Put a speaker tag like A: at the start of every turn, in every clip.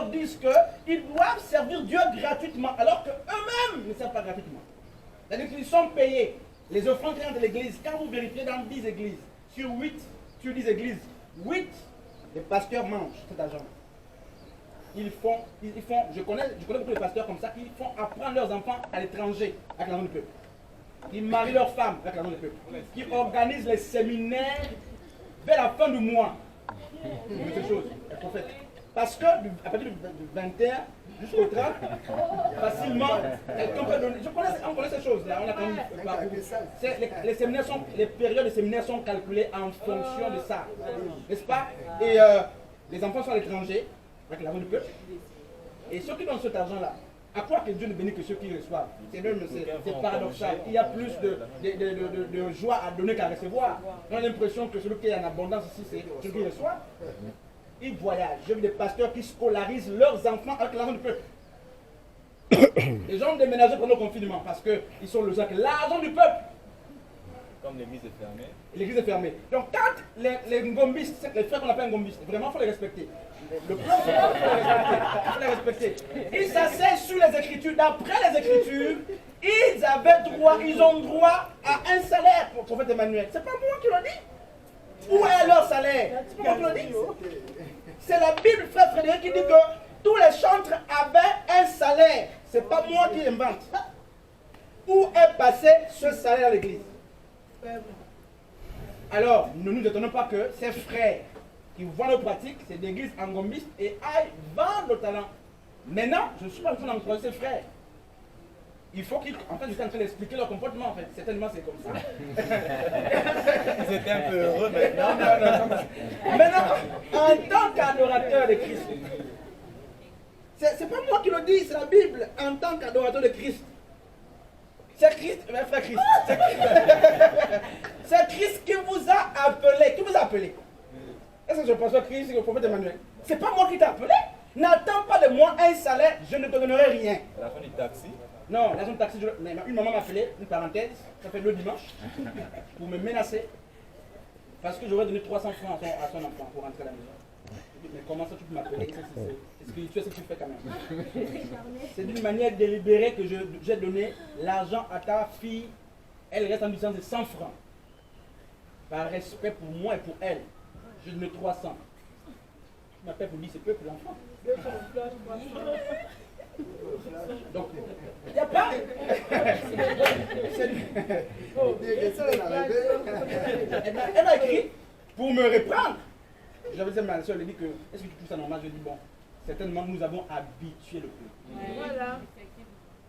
A: pasteurs disent qu'ils doivent servir Dieu gratuitement, alors qu'eux-mêmes ne servent pas gratuitement. C'est-à-dire qu'ils sont payés. Les offrandes qui rentrent de l'église, quand vous vérifiez dans 10 églises, sur 10 églises, 8, les pasteurs mangent cet argent. Ils font, je connais beaucoup de pasteurs comme ça, qui font apprendre leurs enfants à l'étranger avec l'argent du peuple. Ils marient leurs femmes avec l'argent du peuple. Ils organisent les séminaires vers la fin du mois. Ces choses, les prophètes. Parce que à partir du 21 jusqu'au 30, facilement, quelqu'un peut donner. On connaît ces choses-là. On a quand même, les périodes de séminaires sont calculées en fonction de ça. N'est-ce pas? Et les enfants sont à l'étranger avec l'argent du peuple. Et ceux qui donnent cet argent-là, à quoi que Dieu ne bénit que ceux qui reçoivent? C'est paradoxal. Il y a plus de joie à donner qu'à recevoir. On a l'impression que celui qui est en abondance ici, c'est celui qui reçoit. Ils voyagent. J'ai vu des pasteurs qui scolarisent leurs enfants avec l'argent du peuple. Les gens ont déménagé pendant le confinement parce qu'ils sont logés avec l'argent du peuple.
B: Comme l'église est fermée.
A: L'église est fermée. Donc quand les ngombistes, les frères qu'on appelle ngombistes, vraiment il faut les respecter. Le peuple, il faut les respecter. Ils s'asseyent sur les Écritures. D'après les Écritures, ils ont droit à un salaire pour le prophète Emmanuel. C'est pas moi qui le dis. Où est leur salaire? C'est pas moi qui le dis. C'est la Bible, frère Frédéric, qui dit que tous les chantres avaient un salaire. C'est pas moi qui invente. Où est passé ce salaire à l'église? Alors, ne nous étonnons pas que ces frères qui voient nos pratiques, c'est d'église angombiste et aillent vendre le talent. Maintenant, je ne suis pas en train d'encourager ces frères. Il faut qu'ils. En fait, j'étais en train d'expliquer leur comportement, en fait. Certainement, c'est comme ça.
B: Ils étaient un peu heureux maintenant.
A: Maintenant, en tant qu'adorateur de Christ, c'est pas moi qui le dis, c'est la Bible. En tant qu'adorateur de Christ, c'est Christ, frère Christ. C'est Christ qui vous a appelé. Qui vous a appelé? Est-ce que je pense à Christ, le prophète Emmanuel? C'est pas moi qui t'ai appelé. N'attends pas de moi un salaire, je ne te donnerai rien.
B: À la fin du taxi.
A: Non, l'argent de taxi, une maman m'a appelé, une parenthèse, ça fait le dimanche, pour me menacer, parce que j'aurais donné 300 francs à son enfant pour rentrer à la maison. Je dis, mais comment ça tu peux m'appeler? C'est spirituel ce que tu fais quand même. C'est d'une manière délibérée que j'ai donné l'argent à ta fille, elle reste en puissance de 100 francs. Par respect pour moi et pour elle, je donne 300. Je m'appelle pour dire c'est peu pour l'enfant. Donc, il n'y a pas. Elle m'a écrit pour me reprendre. J'avais dit à ma soeur, elle dit que est-ce que tu trouves ça normal? Je dis bon, certainement nous avons habitué le peuple.
C: Voilà.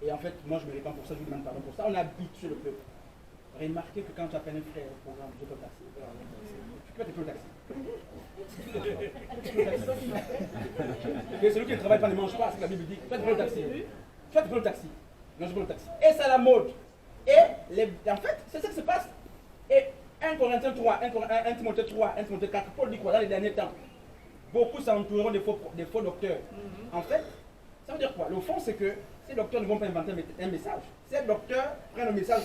A: Et en fait, moi je me répands pour ça, je vous demande pardon pour ça. On a habitué le peuple. Remarquez que quand tu appelles un frère au programme, je peux taxer. Tu peux te taxer. Celui qui ne travaille pas ne mange pas, c'est ce que la Bible dit. Faites le taxi. Faites le taxi. Non, je prends le taxi. Et c'est la mode. Et en fait, c'est ce qui se passe. Et 1 Corinthiens 3, 1 Timothée 3, 1 Timothée 4, Paul dit quoi dans les derniers temps? Beaucoup s'entoureront des faux docteurs. En fait, ça veut dire quoi? Le fond, c'est que ces docteurs ne vont pas inventer un message. Ces docteurs prennent le message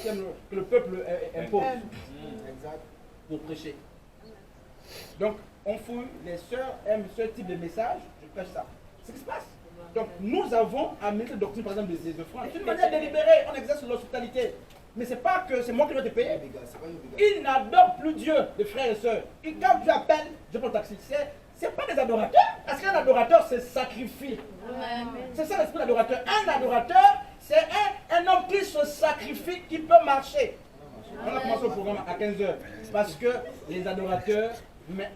A: que le peuple impose pour prêcher. Donc, on fouille, les sœurs aiment ce type de message, je prêche ça. C'est ce qui se passe. Donc, nous avons amené cette doctrine, par exemple, des offrandes. C'est une manière délibérée, on exerce l'hospitalité. Mais c'est pas que c'est moi qui dois te payer. Ils n'adorent plus Dieu, les frères et sœurs. Et quand tu appelles, je prends le taxi. C'est pas des adorateurs. Parce qu'un adorateur, c'est sacrifié. C'est ça l'esprit d'adorateur. Un adorateur, c'est un homme qui se sacrifie, qui peut marcher. On a commencé le programme à 15h. Parce que les adorateurs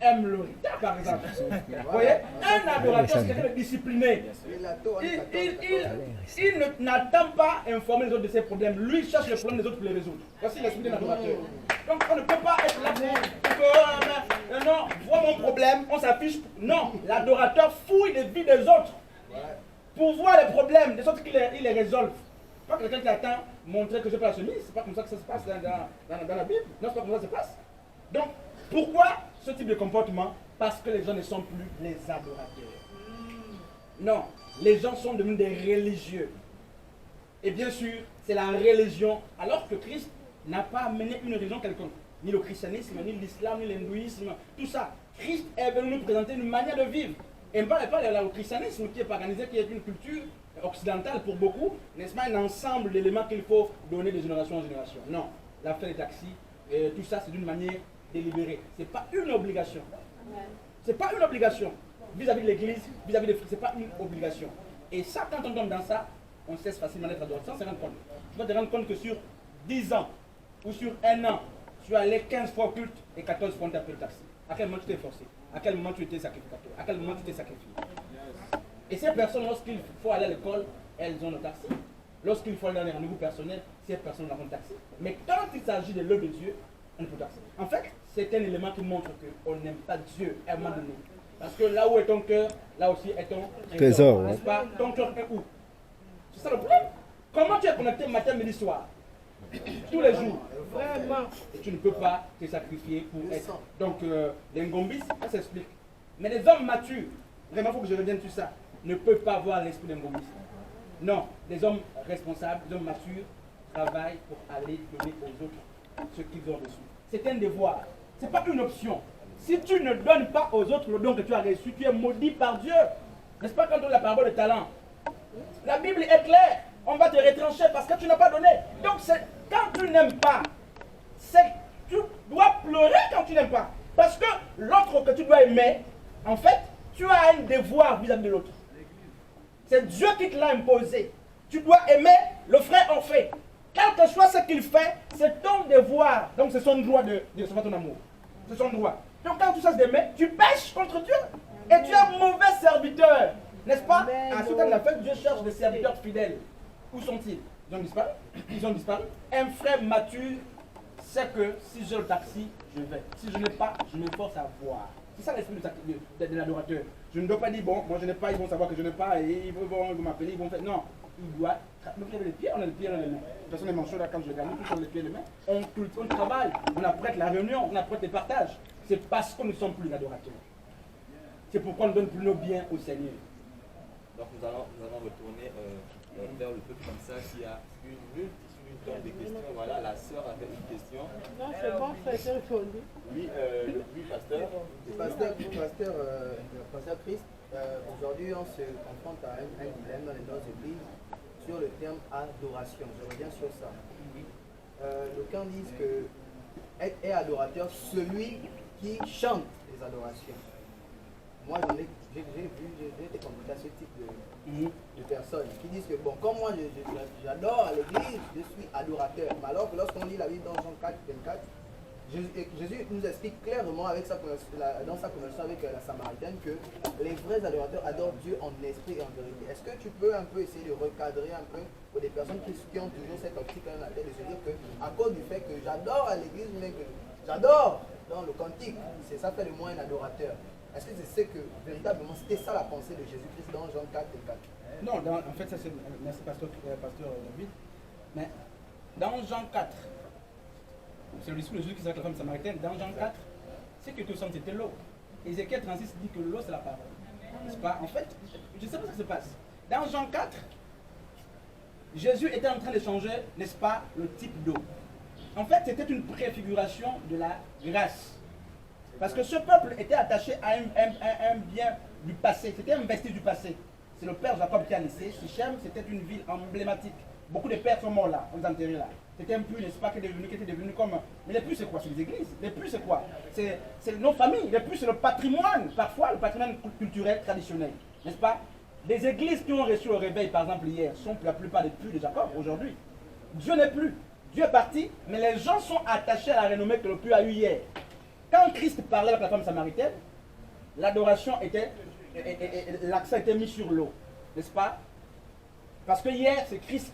A: aiment le retard, par exemple. Vous voyez? Un adorateur, c'est quelqu'un de discipliné. Il n'attend pas informer les autres de ses problèmes. Lui, il cherche les problèmes des autres pour les résoudre. Voici l'esprit d'un adorateur. Donc, on ne peut pas être là pour non, vois mon problème, on s'affiche. Non, l'adorateur fouille les vies des autres pour voir les problèmes des autres qu'il les résolve. Pas quelqu'un qui attend montrer que je peux la chemise. C'est pas comme ça que ça se passe dans la Bible. Non, c'est pas comme ça que ça se passe. Donc, pourquoi ce type de comportement? Parce que les gens ne sont plus les adorateurs. Non, les gens sont devenus des religieux. Et bien sûr, c'est la religion, alors que Christ n'a pas amené une religion quelconque. Ni le christianisme, ni l'islam, ni l'hindouisme, tout ça. Christ est venu nous présenter une manière de vivre. Et pas le christianisme qui est paganisé, qui est une culture occidentale pour beaucoup, n'est-ce pas, un ensemble d'éléments qu'il faut donner de génération en génération. Non, l'affaire des taxis, tout ça, c'est d'une manière délibérée. Ce n'est pas une obligation. Ce n'est pas une obligation. Vis-à-vis de l'église, vis-à-vis des frères, ce n'est pas une obligation. Et ça, quand on tombe dans ça, on cesse facilement d'être adoré. Sans se rendre compte. Tu vas te rendre compte que sur 10 ans ou sur 1 an, tu es allé 15 fois au culte et 14 fois on t'a payé le taxi. À quel moment tu t'es forcé? À quel moment tu étais sacrificateur? À quel moment tu t'es sacrifié? Et ces personnes, lorsqu'il faut aller à l'école, elles ont le taxi. Lorsqu'il faut aller dans les rendez-vous personnels, ces personnes n'ont pas de taxi. Mais quand il s'agit de l'œuvre de Dieu, on ne peut taxer. En fait, c'est un élément qui montre qu'on n'aime pas Dieu à un moment donné. Parce que là où est ton cœur, là aussi est ton trésor. N'est-ce pas? Ton cœur est où? C'est ça le problème. Comment tu es connecté matin, midi, soir? Tous les jours. Vraiment. Et tu ne peux pas te sacrifier pour être. Donc, les ngombis, ça s'explique. Mais les hommes matures, vraiment, il faut que je revienne sur ça, ne peuvent pas avoir l'esprit d'un ngombis. Non, les hommes responsables, les hommes matures, travaillent pour aller donner aux autres ce qu'ils ont reçu. C'est un devoir. Ce n'est pas une option. Si tu ne donnes pas aux autres le don que tu as reçu, tu es maudit par Dieu. N'est-ce pas quand on a la parabole de talent? La Bible est claire. On va te retrancher parce que tu n'as pas donné. Donc quand tu n'aimes pas, tu dois pleurer quand tu n'aimes pas. Parce que l'autre que tu dois aimer, en fait, tu as un devoir vis-à-vis de l'autre. C'est Dieu qui te l'a imposé. Tu dois aimer le frère Orphée. Quel que soit ce qu'il fait, c'est ton devoir. Donc c'est son droit de recevoir ton amour. C'est son droit. Donc quand tu cesses d'aimer, tu pêches contre Dieu. Et tu es un mauvais serviteur. N'est-ce pas? À ce temps de la fête, Dieu cherche des serviteurs fidèles. Où sont-ils? Ils ont disparu. Ils ont disparu. Un frère mature sait que si j'ai le taxi, je vais. Si je n'ai pas, je me force à voir. C'est ça l'esprit de l'adorateur. Je ne dois pas dire, bon, moi je n'ai pas, ils vont savoir que je n'ai pas, et ils vont m'appeler, ils vont faire. Non, il doit me les pieds, on a les pieds dans les mains. De toute façon, les manchots là, quand je gagne, tous on les pieds et les mains. On travaille, on apprête la réunion, on apprête les partages. C'est parce que nous ne sommes plus adorateurs. C'est pourquoi on ne donne plus nos biens au Seigneur.
B: Donc nous allons retourner vers le peuple comme ça, qui a une multitude de questions. Voilà, la sœur avait une question.
C: Non, c'est bon, frère, j'ai répondu.
B: Oui, pasteur.
D: Pasteur Christ, aujourd'hui on se confronte à un dilemme dans les autres églises sur le terme adoration. Je reviens sur ça. D'aucuns disent que est adorateur celui qui chante les adorations. Moi, j'ai été confronté à ce type de personnes qui disent que, bon, comme moi j'adore à l'église, je suis adorateur. Mais alors que lorsqu'on lit la Bible dans Jean 4, 24, Jésus nous explique clairement dans sa conversation avec la Samaritaine que les vrais adorateurs adorent Dieu en esprit et en vérité. Est-ce que tu peux un peu essayer de recadrer un peu pour des personnes qui ont toujours cette optique dans la tête de se dire que, à cause du fait que j'adore à l'église, mais que j'adore dans le cantique, c'est ça fait de moi un adorateur. Est-ce que c'est que véritablement c'était ça la pensée de Jésus-Christ dans Jean 4 et 4?
A: Non, en fait, ça c'est. Merci, pasteur David. Mais dans Jean 4, c'est le discours de Jésus qui s'est avec la femme samaritaine. Dans Jean 4, c'est que tout ça c'était l'eau. Ézéchiel 36 dit que l'eau c'est la parole. N'est-ce pas? En fait, je ne sais pas ce qui se passe. Dans Jean 4, Jésus était en train de changer, n'est-ce pas, le type d'eau. En fait, c'était une préfiguration de la grâce. Parce que ce peuple était attaché à un bien du passé, c'était un vestige du passé. C'est le père Jacob qui a laissé. Sichem, c'était une ville emblématique. Beaucoup de pères sont morts là, on les a enterrés là. C'était un puits, n'est-ce pas, qui était devenu comme. Mais les puits, c'est quoi? C'est les églises. Les puits, c'est quoi? C'est nos familles. Les puits, c'est le patrimoine, parfois le patrimoine culturel traditionnel. N'est-ce pas? Les églises qui ont reçu le réveil, par exemple, hier, sont la plupart des puits de Jacob aujourd'hui. Dieu n'est plus. Dieu est parti, mais les gens sont attachés à la renommée que le puits a eu hier. Quand Christ parlait avec la femme samaritaine, l'adoration était, l'accent était mis sur l'eau, n'est-ce pas? Parce que hier, c'est Christ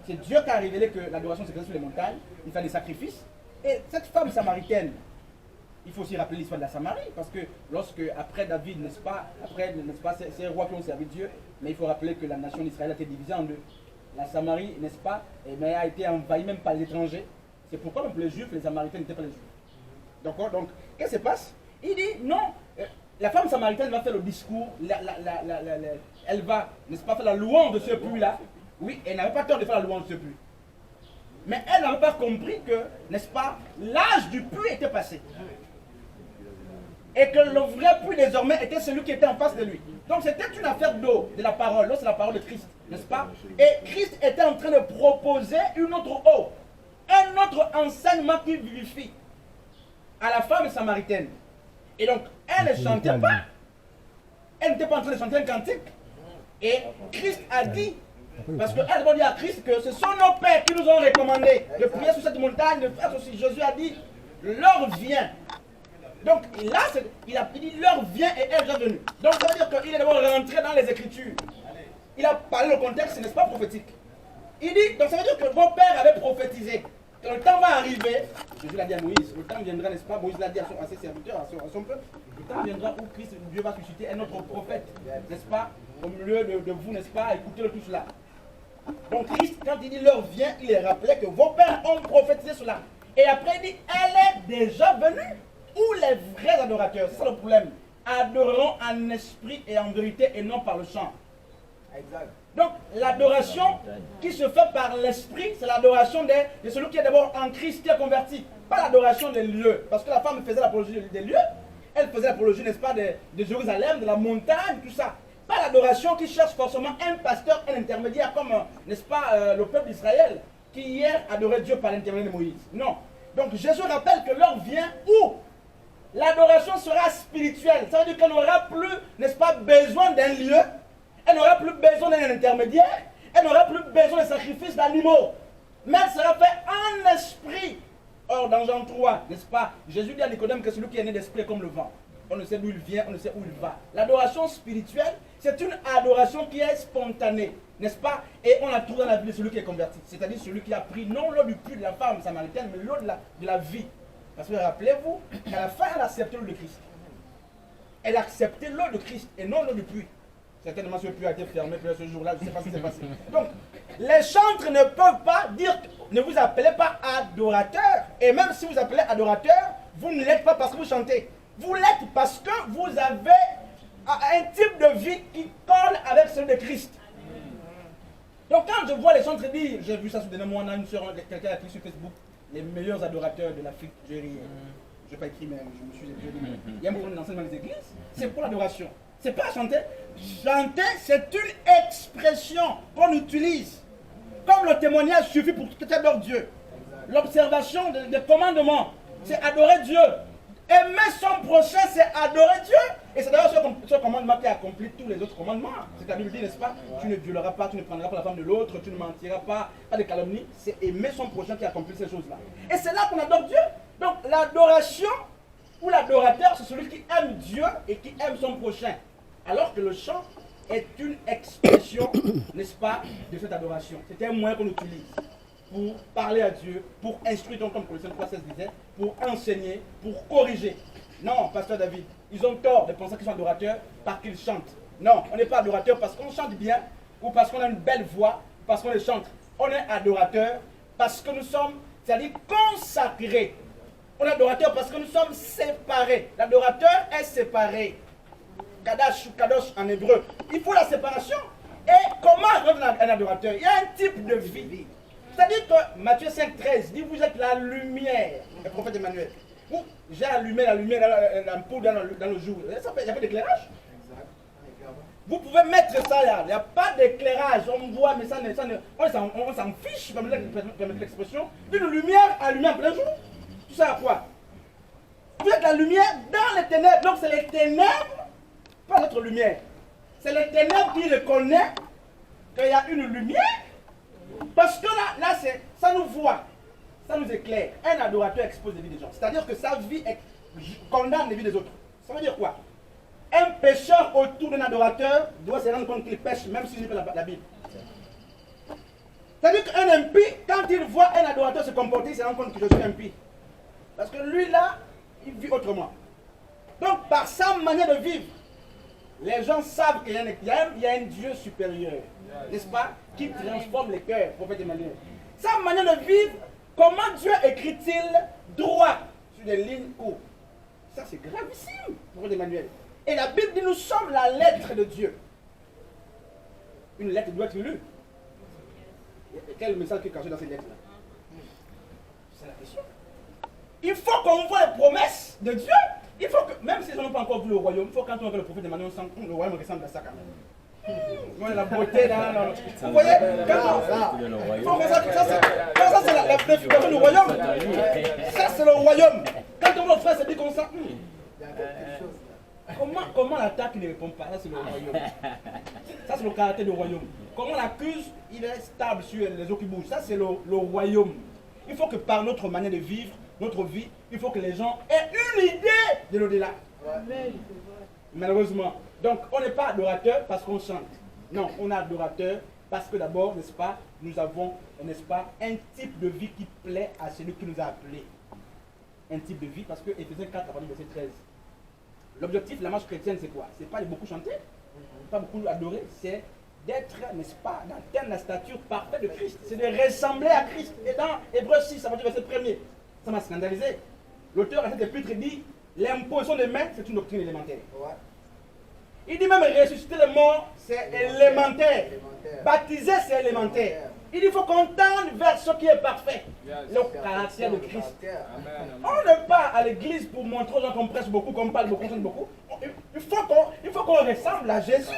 A: c'est Dieu qui a révélé que l'adoration se faisait sur les montagnes, il fait des sacrifices. Et cette femme samaritaine, il faut aussi rappeler l'histoire de la Samarie, parce que après David, n'est-ce pas, c'est les rois qui ont servi Dieu, mais il faut rappeler que la nation d'Israël a été divisée en deux. La Samarie, n'est-ce pas, mais a été envahie même par les étrangers. C'est pourquoi même les Juifs, les Samaritains n'étaient pas les Juifs. Donc, qu'est-ce qui se passe? Il dit non, la femme samaritaine va faire le discours, elle va, n'est-ce pas, faire la louange de ce puits-là. Oui, elle n'avait pas tort de faire la louange de ce puits. Mais elle n'avait pas compris que, n'est-ce pas, l'âge du puits était passé. Et que le vrai puits désormais était celui qui était en face de lui. Donc c'était une affaire d'eau, de la parole. L'eau c'est la parole de Christ, n'est-ce pas? Et Christ était en train de proposer une autre eau. Un autre enseignement qui vivifie à la femme samaritaine. Et donc elle ne chantait pas. Elle n'était pas en train de chanter un cantique. Et Christ a dit, parce qu'elle va dire à Christ que ce sont nos pères qui nous ont recommandé de prier sur cette montagne, de faire ceci. Jésus a dit, l'heure vient. Donc là, il a dit, l'heure vient et elle est venue. Donc ça veut dire qu'il est d'abord rentré dans les Écritures. Il a parlé le contexte, n'est-ce pas prophétique. Il dit, donc ça veut dire que vos pères avaient prophétisé. Quand le temps va arriver, Jésus l'a dit à Moïse, le temps viendra, n'est-ce pas? Moïse l'a dit à ses serviteurs, à son peuple. Le temps viendra où Christ, Dieu va susciter un autre prophète, n'est-ce pas? Au milieu de vous, n'est-ce pas? Écoutez-le tout cela. Donc Christ, quand il dit l'heure vient, il est rappelé que vos pères ont prophétisé cela. Et après il dit, elle est déjà venue. Où les vrais adorateurs, c'est ça le problème, adoreront en esprit et en vérité et non par le chant.
D: Exact.
A: Donc l'adoration qui se fait par l'esprit, c'est l'adoration de celui qui est d'abord en Christ, qui est converti. Pas l'adoration des lieux. Parce que la femme faisait l'apologie des lieux. Elle faisait l'apologie, n'est-ce pas, de Jérusalem, de la montagne, tout ça. Pas l'adoration qui cherche forcément un pasteur, un intermédiaire, comme, n'est-ce pas, le peuple d'Israël, qui hier adorait Dieu par l'intermédiaire de Moïse. Non. Donc Jésus rappelle que l'heure vient où l'adoration sera spirituelle. Ça veut dire qu'elle n'aura plus, n'est-ce pas, besoin d'un lieu. Elle n'aura plus besoin d'un intermédiaire. Elle n'aura plus besoin de sacrifices d'animaux. Mais elle sera faite en esprit. Or, dans Jean 3, n'est-ce pas, Jésus dit à Nicodème que celui qui est né d'esprit est comme le vent. On ne sait d'où il vient, on ne sait où il va. L'adoration spirituelle, c'est une adoration qui est spontanée, n'est-ce pas? Et on la trouve dans la Bible, celui qui est converti. C'est-à-dire celui qui a pris non l'eau du puits de la femme samaritaine, mais l'eau de la vie. Parce que rappelez-vous, qu'à la fin, elle a accepté l'eau de Christ. Elle a accepté l'eau de Christ et non l'eau du puits. Certainement, ce puits a été fermé pour ce jour-là, je ne sais pas ce qui s'est passé. Donc, les chantres ne peuvent pas dire, ne vous appelez pas adorateur. Et même si vous appelez adorateur, vous ne l'êtes pas parce que vous chantez. Vous l'êtes parce que vous avez un type de vie qui colle avec celui de Christ. Donc, quand je vois les chantres dire, j'ai vu ça sur des mois, on a une soeur, quelqu'un a écrit sur Facebook, les meilleurs adorateurs de l'Afrique, je n'ai pas écrit, mais je me suis dit, il y a un problème d'enseignement dans les églises, c'est pour l'adoration. C'est pas chanter. Chanter, c'est une expression qu'on utilise. Comme le témoignage suffit pour que tu adores Dieu. L'observation des commandements, c'est adorer Dieu. Aimer son prochain, c'est adorer Dieu. Et c'est d'ailleurs ce commandement qui accomplit tous les autres commandements. C'est la Bible dit, n'est-ce pas? Tu ne violeras pas, tu ne prendras pas la femme de l'autre, tu ne mentiras pas, pas de calomnie. C'est aimer son prochain qui accomplit ces choses-là. Et c'est là qu'on adore Dieu. Donc l'adoration ou l'adorateur, c'est celui qui aime Dieu et qui aime son prochain. Alors que le chant est une expression, n'est-ce pas, de cette adoration. C'est un moyen qu'on utilise pour parler à Dieu, pour instruire, donc, comme Colossiens 3,16 disait, pour enseigner, pour corriger. Non, pasteur David, ils ont tort de penser qu'ils sont adorateurs parce qu'ils chantent. Non, on n'est pas adorateur parce qu'on chante bien, ou parce qu'on a une belle voix, ou parce qu'on les chante. On est adorateur parce que nous sommes, c'est-à-dire consacrés. On est adorateur parce que nous sommes séparés. L'adorateur est séparé. Kadash ou Kadosh en hébreu. Il faut la séparation. Et comment rendre un adorateur? Il y a un type de vie. C'est-à-dire que Matthieu 5,13 dit, vous êtes la lumière, le prophète Emmanuel. J'ai allumé la lumière, l'ampoule dans le jour. Il n'y a pas d'éclairage. Vous pouvez mettre ça là. Il n'y a pas d'éclairage. On voit, mais on s'en fiche, permettez l'expression. Une lumière allumée en plein jour. Tout ça à quoi? Vous êtes la lumière dans les ténèbres. Donc c'est les ténèbres, pas notre lumière. C'est les ténèbres qui reconnaissent qu'il y a une lumière. Parce que là ça nous voit, ça nous éclaire. Un adorateur expose les vies des gens. C'est-à-dire que sa vie condamne les vies des autres. Ça veut dire quoi? Un pécheur autour d'un adorateur doit se rendre compte qu'il pêche, même s'il lit la Bible. C'est-à-dire qu'un impie, quand il voit un adorateur se comporter, il se rend compte que je suis impie. Parce que lui là, il vit autrement. Donc par sa manière de vivre, les gens savent qu'il y a un Dieu supérieur, n'est-ce pas, qui transforme les cœurs, prophète Emmanuel. Sa manière de vivre, comment Dieu écrit-il droit sur des lignes courtes? Ça c'est gravissime, prophète Emmanuel. Et la Bible dit, nous sommes la lettre de Dieu. Une lettre doit être lue. Quel message qui est caché dans cette lettre-là? C'est la question. Il faut qu'on voit les promesses de Dieu. Il faut que, même s'ils n'ont pas encore vu le royaume, il faut quand on voit le prophète Emmanuel, on sent que le royaume ressemble à ça quand même. On a la beauté là. Vous voyez, quand ça c'est la préfiguration du royaume. Ça c'est le royaume. Quand on voit le frère se dit comme ça,
D: Il y a quelque chose.
A: comment l'attaque ne répond pas? Ça c'est le royaume. Ça c'est le caractère du royaume. Comment l'accuse, il est stable sur les eaux qui bougent. Ça c'est le royaume. Il faut que par notre manière de vivre, notre vie, il faut que les gens aient une idée de l'au-delà. Malheureusement. Donc, on n'est pas adorateur parce qu'on chante. Non, on est adorateur parce que d'abord, n'est-ce pas, nous avons, n'est-ce pas, un type de vie qui plaît à celui qui nous a appelés. Un type de vie, parce que Éphésiens 4, à partir du verset 13. L'objectif de la marche chrétienne, c'est quoi? C'est pas de beaucoup chanter, pas beaucoup adorer, c'est d'être, n'est-ce pas, d'atteindre la stature parfaite de Christ. C'est de ressembler à Christ. Et dans Hébreux 6, ça va dire verset 1er, ça m'a scandalisé. L'auteur à cette épître dit, l'imposition des mains, c'est une doctrine élémentaire.
D: Ouais. Il
A: Il dit même ressusciter les morts, c'est élémentaire.
D: Élémentaire.
A: Baptiser, c'est élémentaire. Il dit, il faut qu'on tende vers ce qui est parfait. Le caractère de Christ. On n'est pas à l'église pour montrer aux gens qu'on presse beaucoup, qu'on parle beaucoup, qu'on chante beaucoup. Il faut qu'on ressemble à Jésus.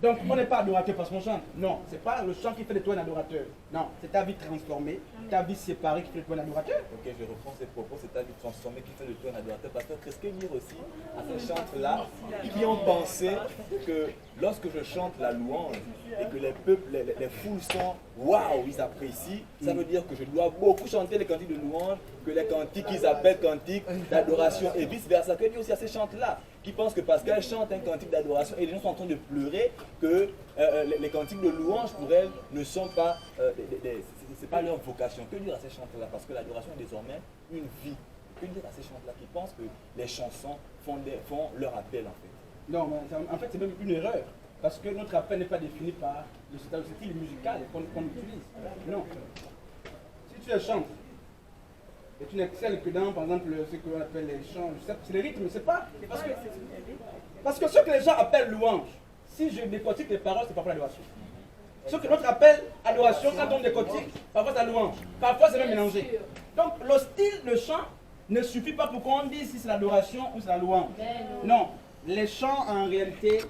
A: Donc, on n'est pas adorateur parce qu'on chante. Non, ce n'est pas le chant qui fait de toi un adorateur. Non, c'est ta vie transformée, ta vie séparée qui fait de toi un adorateur.
B: Ok, je reprends ces propos, c'est ta vie transformée qui fait de toi un adorateur. Pasteur, qu'est-ce que dire aussi à ces chantres-là qui ont pensé que lorsque je chante la louange et que les peuples, les foules sont waouh, ils apprécient, ça veut dire que je dois beaucoup chanter les cantiques de louange, que les cantiques qu'ils appellent cantiques d'adoration et vice-versa. Que dire aussi à ces chantres-là qui pensent que parce qu'elles chantent un cantique d'adoration et les gens sont en train de pleurer, que les cantiques de louange pour elles ne sont pas, c'est pas leur vocation. Que dire à ces chantres-là? Parce que l'adoration est désormais une vie. Que dire à ces chantres-là qui pensent que les chansons font leur appel en fait?
A: Non, mais en fait, c'est même une erreur. Parce que notre appel n'est pas défini par le style musical qu'on utilise. Non. Si tu es chanteur, et tu n'excelles que dans, par exemple, ce qu'on appelle les chants, c'est les rythmes, c'est pas. Parce que ce que les gens appellent louange, si je décortique les paroles, c'est parfois l'adoration. Ce que l'autre appelle adoration, quand on décortique, parfois c'est la louange. Parfois c'est même mélangé. Donc le style de chant ne suffit pas pour qu'on dise si c'est l'adoration ou c'est la louange. Non. Les chants, en réalité,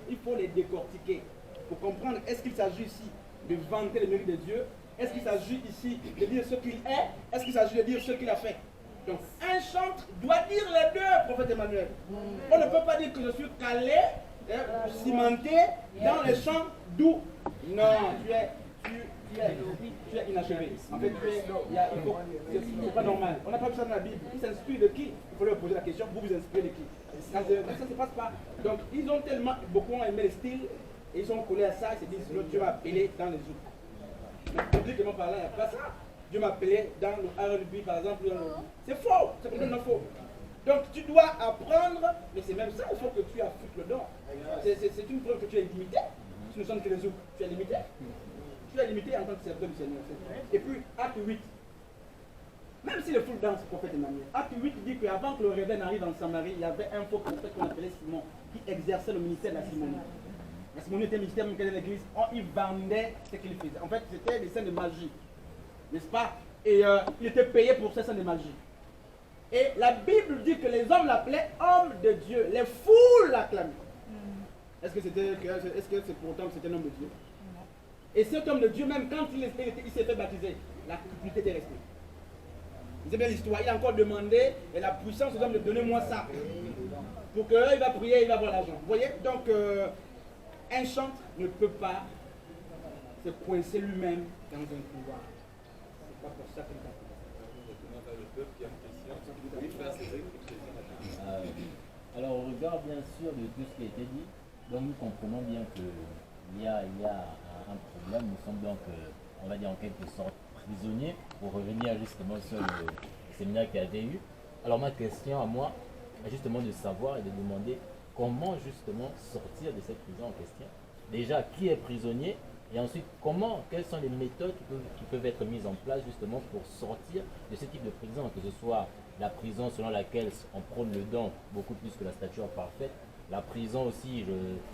A: il faut les décortiquer pour comprendre est-ce qu'il s'agit ici de vanter les mérites de Dieu, est-ce qu'il s'agit ici de dire ce qu'il est, est-ce qu'il s'agit de dire ce qu'il a fait. Donc, un chantre doit dire les deux, prophète Emmanuel. On ne peut pas dire que je suis calé, cimenté dans les chants doux. Non, tu es inachevé. En fait, c'est pas normal. On n'a pas vu ça dans la Bible. Il s'inspire de qui? Il faut leur poser la question, vous vous inspirez de qui? Ça ne se passe pas. Donc, ils ont tellement, beaucoup ont aimé le style, et ils ont collé à ça, ils se disent, Dieu m'a appelé dans les eaux. Mais publiquement parlant, il n'y a pas ça. Dieu m'a appelé dans le R&B, par exemple. C'est faux, c'est complètement faux. Donc, tu dois apprendre, mais c'est même ça, il faut que tu affûtes le don. C'est une preuve que tu es limité. Tu ne sonnes que les eaux, tu es limité. Tu es limité en tant que serviteur du Seigneur. Et puis, acte 8. Même si le foule danse, prophète Emmanuel, acte 8 dit qu'avant que le réveil n'arrive en Samarie, il y avait un faux prophète qu'on appelait Simon, qui exerçait le ministère de la Simonie. La Simonie était un ministère dans l'église, il vendait ce qu'il faisait. En fait, c'était des scènes de magie, n'est-ce pas? Et il était payé pour ces scènes de magie. Et la Bible dit que les hommes l'appelaient homme de Dieu. Les foules l'acclamaient. Est-ce que c'est pour autant que c'était un homme de Dieu? Et cet homme de Dieu, même quand il s'est fait baptiser, la culpabilité était restée. Vous savez bien l'histoire, il a encore demandé et la puissance aux hommes de donner-moi ça. Pour qu'il va prier, il va avoir l'argent. Vous voyez? Donc, un chantre ne peut pas se coincer lui-même dans un pouvoir. C'est pas pour ça qu'il va.
E: Alors, au regard bien sûr de tout ce qui a été dit, donc nous comprenons bien qu'il y a un problème. Nous sommes donc, on va dire en quelque sorte, prisonniers pour revenir justement sur le séminaire qui a été eu. Alors, ma question à moi est justement de savoir et de demander comment justement sortir de cette prison en question. Déjà, qui est prisonnier? Et ensuite, quelles sont les méthodes qui peuvent être mises en place justement pour sortir de ce type de prison, que ce soit la prison selon laquelle on prône le don beaucoup plus que la stature parfaite, la prison aussi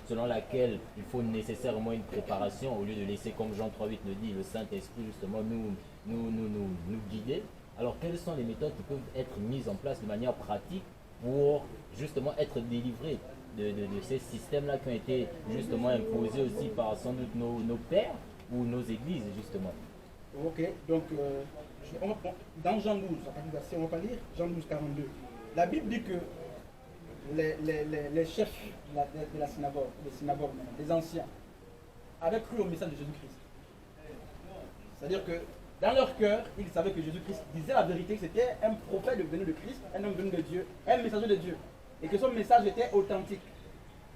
E: selon laquelle il faut nécessairement une préparation au lieu de laisser, comme Jean 3.8 nous dit, le Saint-Esprit justement nous guider. Alors, quelles sont les méthodes qui peuvent être mises en place de manière pratique pour justement être délivrés de ces systèmes-là qui ont été justement imposés aussi par sans doute nos pères ou nos églises, justement.
A: Ok, donc dans Jean 12, on va pas lire, Jean 12, 42, la Bible dit que les chefs de la synagogue, les anciens, avaient cru au message de Jésus-Christ. C'est-à-dire que dans leur cœur, ils savaient que Jésus-Christ disait la vérité, que c'était un prophète venu de Christ, un homme venu de Dieu, un messager de Dieu, et que son message était authentique.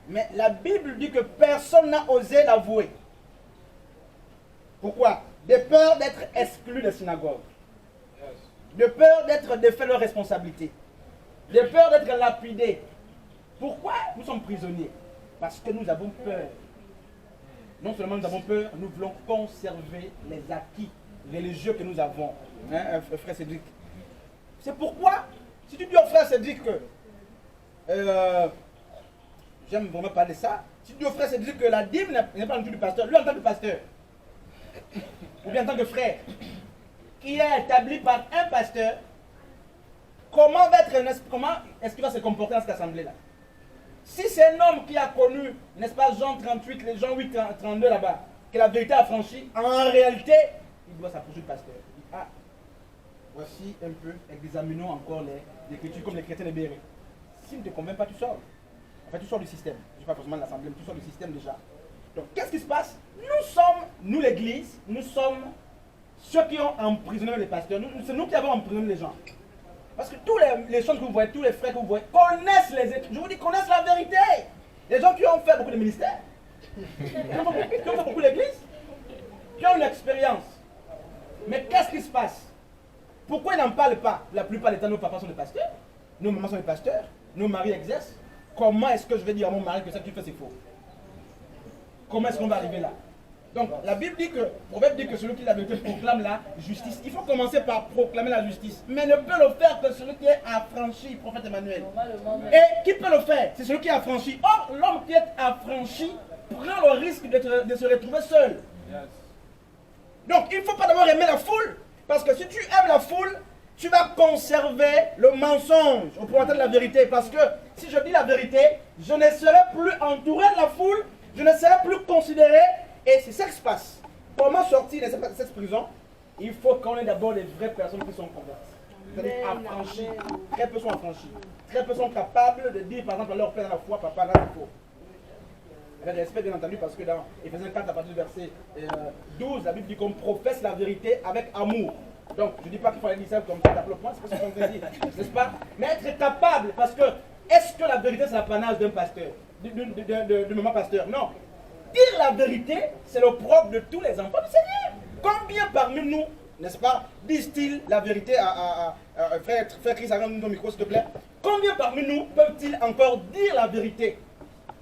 A: Mais la Bible dit que personne n'a osé l'avouer. Pourquoi? De peur d'être exclu des synagogues, de peur d'être défait de leurs responsabilités, de peur d'être lapidés. Pourquoi nous sommes prisonniers? Parce que nous avons peur. Non seulement nous avons peur, nous voulons conserver les acquis religieux que nous avons. Hein, frère Cédric. C'est pourquoi, si tu dis au frère Cédric que j'aime vraiment parler de ça, si tu dis au frère Cédric que la dîme n'est pas en tout du pasteur, lui en tant que pasteur, ou bien en tant que frère, qui est établi par un pasteur, comment est-ce qu'il va se comporter dans cette assemblée-là? Si c'est un homme qui a connu, n'est-ce pas, Jean 38, les Jean 8, 32 là-bas, que la vérité a franchi, en réalité, il doit s'approcher du pasteur. Il dit, ah, voici un peu, examinons encore les écritures comme les chrétiens libérés. S'il ne te convainc pas, tu sors. En fait, tu sors du système. Je ne sais pas forcément de l'assemblée, mais tu sors du système déjà. Donc, qu'est-ce qui se passe? Nous l'église, nous sommes ceux qui ont emprisonné les pasteurs. C'est nous qui avons emprisonné les gens. Parce que tous les gens que vous voyez, tous les frères que vous voyez, connaissent les écrits. Je vous dis, connaissent la vérité. Les gens qui ont fait beaucoup de ministères, qui ont fait beaucoup d'églises, qui ont une expérience. Mais qu'est-ce qui se passe? Pourquoi ils n'en parlent pas? La plupart du temps, nos papas sont des pasteurs, nos mamans sont des pasteurs, nos maris exercent. Comment est-ce que je vais dire à mon mari que ça que tu fais c'est faux? Comment est-ce qu'on va arriver là? Donc la Bible dit que, le proverbe dit que celui qui la vérité proclame la justice. Il faut commencer par proclamer la justice. Mais ne peut le faire que celui qui est affranchi, prophète Emmanuel. Et qui peut le faire? C'est celui qui est affranchi. Or, l'homme qui est affranchi prend le risque de se retrouver seul. Donc il ne faut pas d'abord aimer la foule. Parce que si tu aimes la foule, tu vas conserver le mensonge au point de la vérité. Parce que si je dis la vérité, je ne serai plus entouré de la foule, je ne serai plus considéré. Et c'est ça qui se passe. Comment sortir de cette prison? Il faut qu'on ait d'abord des vraies personnes qui sont converties. C'est-à-dire affranchies. Très peu sont affranchis. Très peu sont capables de dire par exemple à leur père dans la foi, papa là il faut. Avec respect bien entendu parce que dans Ephésiens 4 à partir du verset 12, la Bible dit qu'on professe la vérité avec amour. Donc je ne dis pas qu'il faut aller dire ça comme ça, tape le point, c'est pas ce qu'on veut dire, n'est-ce pas? Mais être capable, parce que est-ce que la vérité c'est l'apanage d'un pasteur, de maman pasteur? Non. Dire la vérité, c'est le propre de tous les enfants du Seigneur. Combien parmi nous, n'est-ce pas, disent-ils la vérité à frère Chris, arrête ton micro s'il te plaît. Combien parmi nous peuvent-ils encore dire la vérité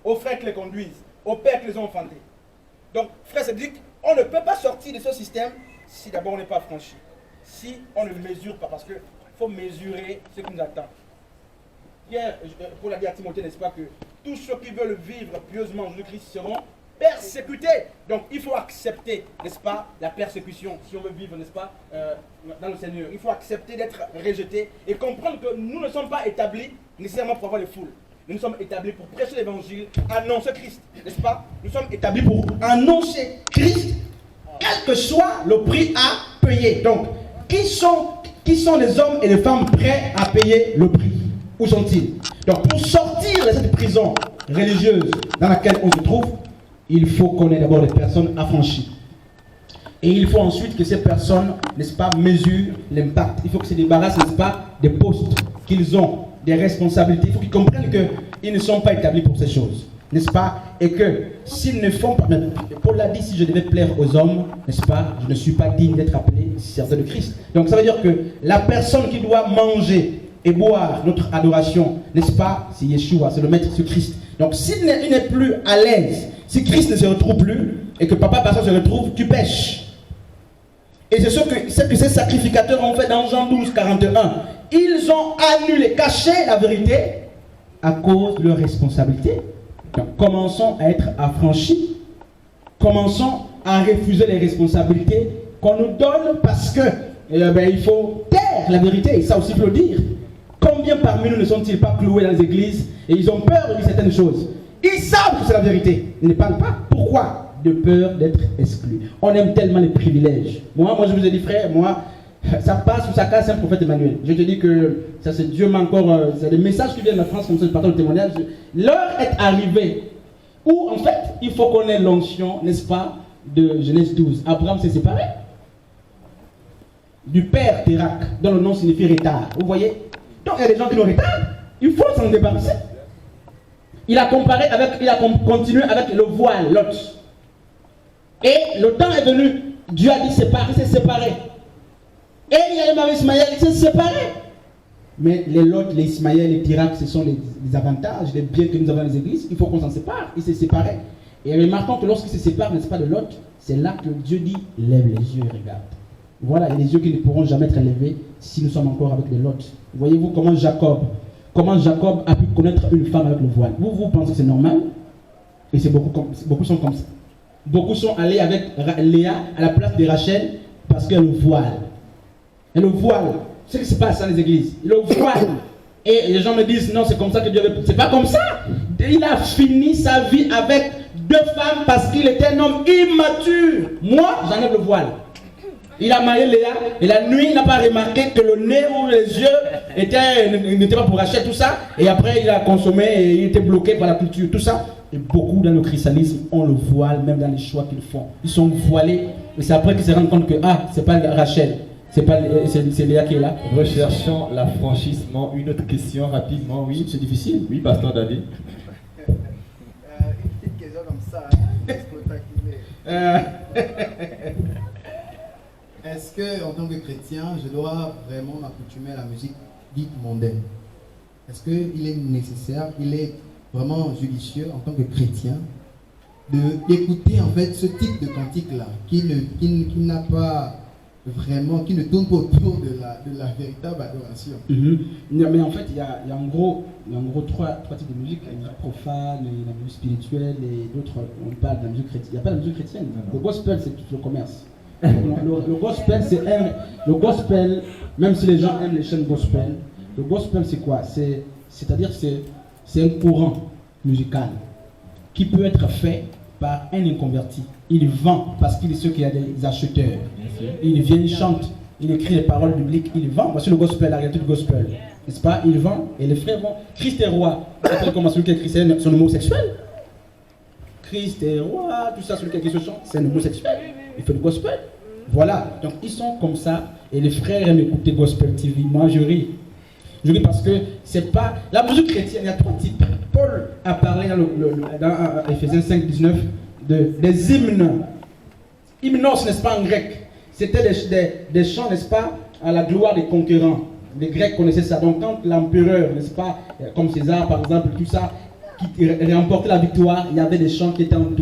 A: aux frères qui les conduisent, aux pères qui les ont enfantés? Donc, frère Cédric, on ne peut pas sortir de ce système si d'abord on n'est pas franchi. Si on ne mesure pas, parce qu'il faut mesurer ce qui nous attend. Hier, Paul a dit à Timothée, n'est-ce pas, que tous ceux qui veulent vivre pieusement en Jésus-Christ seront persécutés. Donc il faut accepter, n'est-ce pas, la persécution si on veut vivre, n'est-ce pas, dans le Seigneur. Il faut accepter d'être rejeté et comprendre que nous ne sommes pas établis nécessairement pour avoir les foules. Nous sommes établis pour prêcher l'évangile, annoncer Christ, n'est-ce pas? Nous sommes établis pour annoncer Christ, quel que soit le prix à payer. Donc, qui sont les hommes et les femmes prêts à payer le prix? Où sont-ils? Donc, pour sortir de cette prison religieuse dans laquelle on se trouve, il faut qu'on ait d'abord des personnes affranchies. Et il faut ensuite que ces personnes, n'est-ce pas, mesurent l'impact. Il faut qu'ils se débarrassent, n'est-ce pas, des postes qu'ils ont, des responsabilités. Il faut qu'ils comprennent qu'ils ne sont pas établis pour ces choses, n'est-ce pas? Et que s'ils ne font pas, Paul l'a dit, si je devais plaire aux hommes, n'est-ce pas, je ne suis pas digne d'être appelé serviteur de Christ. Donc ça veut dire que la personne qui doit manger et boire notre adoration, n'est-ce pas, c'est Yeshua, c'est le Maître, c'est Christ. Donc s'il n'est plus à l'aise, si Christ ne se retrouve plus, et que papa pasteur se retrouve, tu pêches. Et c'est ce que ces sacrificateurs ont fait dans Jean 12, 41. Ils ont annulé, caché la vérité à cause de leur responsabilité. Donc commençons à être affranchis. Commençons à refuser les responsabilités qu'on nous donne parce que il faut taire la vérité. Et ça aussi il faut le dire. Combien parmi nous ne sont-ils pas cloués dans les églises et ils ont peur de dire certaines choses? Ils savent que c'est la vérité. Ils ne parlent pas. Pourquoi? De peur d'être exclus. On aime tellement les privilèges. Moi je vous ai dit, frère, moi, ça passe ou ça casse un prophète Emmanuel. Je te dis que ça c'est Dieu m'a encore... c'est des messages qui viennent de la France comme ça, je partage le témoignage. L'heure est arrivée où en fait, il faut qu'on ait l'onction, n'est-ce pas, de Genèse 12. Abraham s'est séparé du père Térak, dont le nom signifie retard. Vous voyez? Donc il y a des gens qui nous retardent. Il faut s'en débarrasser. Il a continué avec le voile, Lot. Et le temps est venu. Dieu a dit séparer, il s'est séparé. Et il y a le mari Ismaël, il s'est séparé. Mais les Lot, les Ismaël, les Térak, ce sont les avantages, les biens que nous avons dans les églises. Il faut qu'on s'en sépare. Il s'est séparé. Et remarquons que lorsqu'il se sépare, n'est-ce pas, de Lot, c'est là que Dieu dit lève les yeux et regarde. Voilà, et les yeux qui ne pourront jamais être levés si nous sommes encore avec des Lot. Voyez-vous comment Jacob a pu connaître une femme avec le voile. Vous pensez que c'est normal? Et c'est beaucoup sont comme ça. Beaucoup sont allés avec Léa à la place de Rachel parce qu'elle le voile. Et le voile, c'est ce qui se passe dans les églises. Le voile. Et les gens me disent non, c'est comme ça que Dieu veut. C'est pas comme ça. Il a fini sa vie avec 2 femmes parce qu'il était un homme immature. Moi, j'enlève le voile. Il a marié Léa et la nuit, il n'a pas remarqué que le nez ou les yeux n'étaient pas pour Rachel, tout ça. Et après, il a consommé et il était bloqué par la culture, tout ça. Et beaucoup dans le christianisme ont le voile, même dans les choix qu'ils font. Ils sont voilés. Et c'est après qu'ils se rendent compte que, c'est pas Rachel, c'est Léa qui est là.
B: Recherchons l'affranchissement. Une autre question rapidement, oui.
A: C'est difficile.
B: Oui, Pasteur David.
D: Une petite question comme ça, Est-ce que, en tant que chrétien, je dois vraiment m'accoutumer à la musique dite mondaine? Est-ce qu'il est nécessaire, il est vraiment judicieux en tant que chrétien d'écouter en fait ce type de cantique-là, qui n'a pas vraiment, qui ne tourne pas autour de la véritable adoration?
A: Mais en fait, il y a en gros trois types de musique: la musique profane, la musique spirituelle et d'autres. On parle de la musique chrétienne. Il n'y a pas de musique chrétienne. Le gospel, c'est tout le commerce. Le gospel, le gospel, même si les gens aiment les chaînes gospel, le gospel c'est quoi? C'est-à-dire c'est un courant musical qui peut être fait par un inconverti. Il vend parce qu'il est sûr qu'il y a des acheteurs. Il vient, il chante, il écrit les paroles bibliques, il vend. Voici le gospel, la réalité du gospel. N'est-ce pas? Il vend et les frères vont. Christ est roi. Comment celui qui est chrétien, c'est un homosexuel. Christ est roi, tout ça, celui qui se chante, c'est un homosexuel. Il fait le gospel. Voilà, donc ils sont comme ça. Et les frères aiment écouter Gospel TV. Moi, je ris. Je ris parce que c'est pas... La musique chrétienne, il y a 3 types. Paul a parlé dans Ephésiens 5, 19 des hymnes. Hymnos, n'est-ce pas, en grec? C'était des chants, n'est-ce pas, à la gloire des conquérants. Les Grecs connaissaient ça. Donc quand l'empereur, n'est-ce pas, comme César par exemple, tout ça, qui remportait la victoire, il y avait des chants qui étaient entonés.